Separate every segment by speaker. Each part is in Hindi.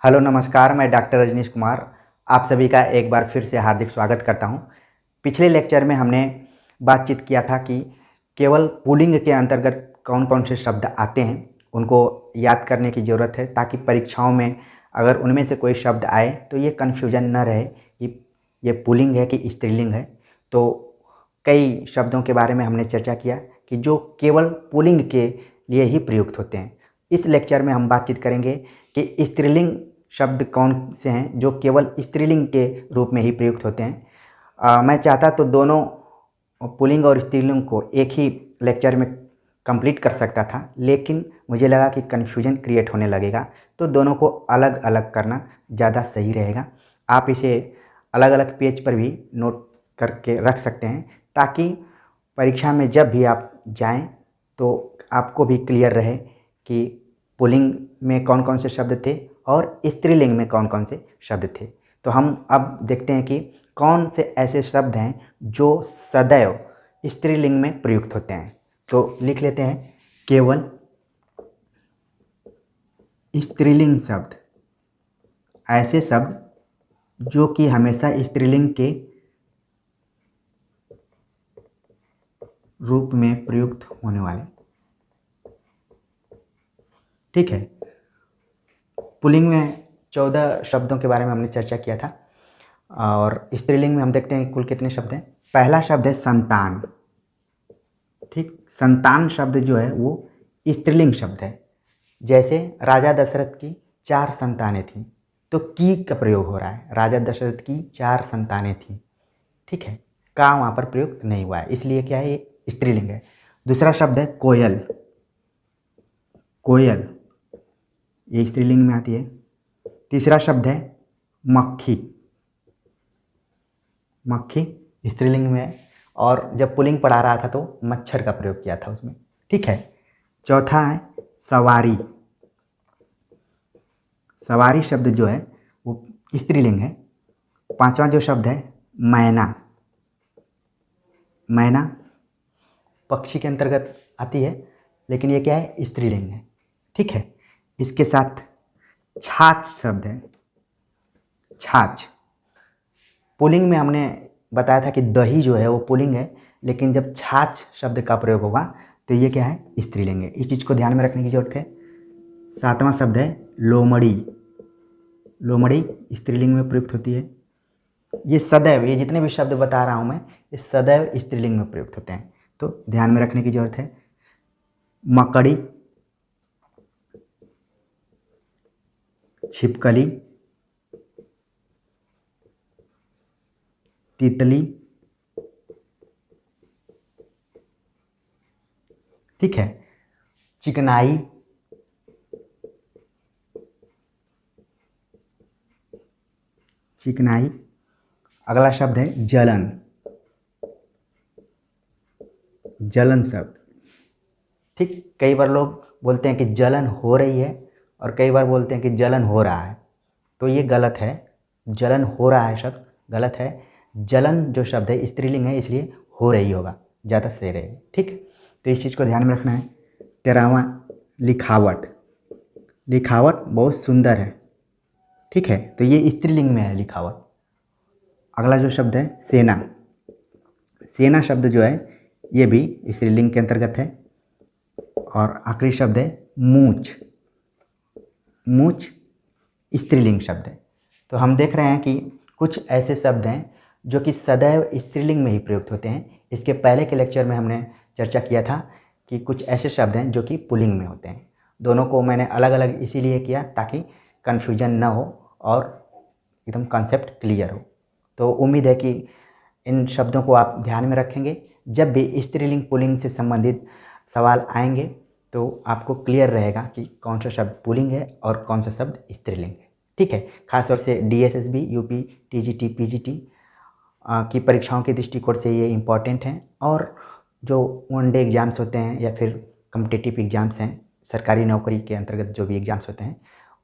Speaker 1: हेलो नमस्कार, मैं डॉक्टर रजनीश कुमार आप सभी का एक बार फिर से हार्दिक स्वागत करता हूं। पिछले लेक्चर में हमने बातचीत किया था कि केवल पुल्लिंग के अंतर्गत कौन कौन से शब्द आते हैं उनको याद करने की ज़रूरत है, ताकि परीक्षाओं में अगर उनमें से कोई शब्द आए तो ये कन्फ्यूजन न रहे कि ये पुल्लिंग है कि स्त्रीलिंग है। तो कई शब्दों के बारे में हमने चर्चा किया कि जो केवल पुल्लिंग के लिए ही प्रयुक्त होते हैं। इस लेक्चर में हम बातचीत करेंगे कि स्त्रीलिंग शब्द कौन से हैं जो केवल स्त्रीलिंग के रूप में ही प्रयुक्त होते हैं। मैं चाहता तो दोनों पुल्लिंग और स्त्रीलिंग को एक ही लेक्चर में कंप्लीट कर सकता था, लेकिन मुझे लगा कि कन्फ्यूजन क्रिएट होने लगेगा, तो दोनों को अलग अलग करना ज़्यादा सही रहेगा। आप इसे अलग अलग पेज पर भी नोट करके रख सकते हैं, ताकि परीक्षा में जब भी आप जाएं तो आपको भी क्लियर रहे कि पुल्लिंग में कौन कौन से शब्द थे और स्त्रीलिंग में कौन कौन से शब्द थे। तो हम अब देखते हैं कि कौन से ऐसे शब्द हैं जो सदैव स्त्रीलिंग में प्रयुक्त होते हैं। तो लिख लेते हैं, केवल स्त्रीलिंग शब्द, ऐसे शब्द जो कि हमेशा स्त्रीलिंग के रूप में प्रयुक्त होने वाले। ठीक है, पुल्लिंग में 14 शब्दों के बारे में हमने चर्चा किया था, और स्त्रीलिंग में हम देखते हैं कुल कितने शब्द हैं। पहला शब्द है संतान। ठीक, संतान शब्द जो है वो स्त्रीलिंग शब्द है। जैसे राजा दशरथ की 4 संतानें थीं, तो की का प्रयोग हो रहा है, राजा दशरथ की 4 संतानें थीं। ठीक है, का वहाँ पर प्रयोग नहीं हुआ है, इसलिए क्या है, ये स्त्रीलिंग है। दूसरा शब्द है कोयल। कोयल ये स्त्रीलिंग में आती है। तीसरा शब्द है मक्खी। मक्खी स्त्रीलिंग में है, और जब पुल्लिंग पढ़ा रहा था तो मच्छर का प्रयोग किया था उसमें। ठीक है, चौथा है सवारी। सवारी शब्द जो है वो स्त्रीलिंग है। पांचवा जो शब्द है मैना। मैना पक्षी के अंतर्गत आती है, लेकिन ये क्या है, स्त्रीलिंग है। ठीक है, इसके साथ छाछ शब्द है। छाछ पुल्लिंग में हमने बताया था कि दही जो है वो पुल्लिंग है, लेकिन जब छाछ शब्द का प्रयोग होगा तो ये क्या है, स्त्रीलिंग है। इस चीज़ को ध्यान में रखने की जरूरत है। सातवां शब्द है लोमड़ी। लोमड़ी स्त्रीलिंग में प्रयुक्त होती है। ये सदैव, ये जितने भी शब्द बता रहा हूँ मैं, ये सदैव स्त्रीलिंग में प्रयुक्त होते हैं, तो ध्यान में रखने की जरूरत है। मकड़ी, छिपकली, तितली। ठीक है, चिकनाई, चिकनाई। अगला शब्द है जलन। जलन शब्द। ठीक, कई बार लोग बोलते हैं कि जलन हो रही है, और कई बार बोलते हैं कि जलन हो रहा है, तो ये गलत है। जलन हो रहा है शब्द गलत है। जलन जो शब्द है स्त्रीलिंग है, इसलिए हो रही होगा, ज़्यादा सही रहेगा। ठीक, तो इस चीज़ को ध्यान में रखना है। 13वां लिखावट। लिखावट बहुत सुंदर है। ठीक है, तो ये स्त्रीलिंग में है लिखावट। अगला जो शब्द है सेना। सेना शब्द जो है ये भी स्त्रीलिंग के अंतर्गत है। और आखिरी शब्द है मूछ। मूछ स्त्रीलिंग शब्द है। तो हम देख रहे हैं कि कुछ ऐसे शब्द हैं जो कि सदैव स्त्रीलिंग में ही प्रयुक्त होते हैं। इसके पहले के लेक्चर में हमने चर्चा किया था कि कुछ ऐसे शब्द हैं जो कि पुल्लिंग में होते हैं। दोनों को मैंने अलग अलग इसीलिए किया ताकि कन्फ्यूजन न हो और एकदम कॉन्सेप्ट क्लियर हो। तो उम्मीद है कि इन शब्दों को आप ध्यान में रखेंगे। जब भी स्त्रीलिंग पुल्लिंग से संबंधित सवाल आएंगे तो आपको क्लियर रहेगा कि कौन सा शब्द पुल्लिंग है और कौन सा शब्द स्त्रीलिंग है। ठीक है, खासतौर से DSSB, यूपी, TGT, PGT की परीक्षाओं के दृष्टिकोण से ये इम्पॉर्टेंट हैं। और जो वनडे एग्ज़ाम्स होते हैं या फिर कम्पिटिटिव एग्ज़ाम्स हैं, सरकारी नौकरी के अंतर्गत जो भी एग्ज़ाम्स होते हैं,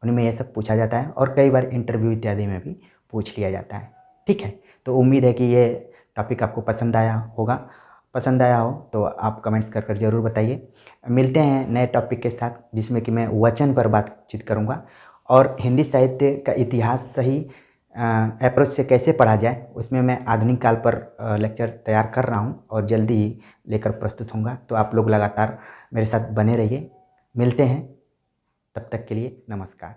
Speaker 1: उनमें ये सब पूछा जाता है, और कई बार इंटरव्यू इत्यादि में भी पूछ लिया जाता है। ठीक है, तो उम्मीद है कि ये टॉपिक आपको पसंद आया होगा। पसंद आया हो तो आप कमेंट्स कर ज़रूर बताइए। मिलते हैं नए टॉपिक के साथ, जिसमें कि मैं वचन पर बातचीत करूँगा, और हिंदी साहित्य का इतिहास सही अप्रोच से कैसे पढ़ा जाए, उसमें मैं आधुनिक काल पर लेक्चर तैयार कर रहा हूँ और जल्दी ही लेकर प्रस्तुत होऊंगा। तो आप लोग लगातार मेरे साथ बने रहिए। मिलते हैं, तब तक के लिए नमस्कार।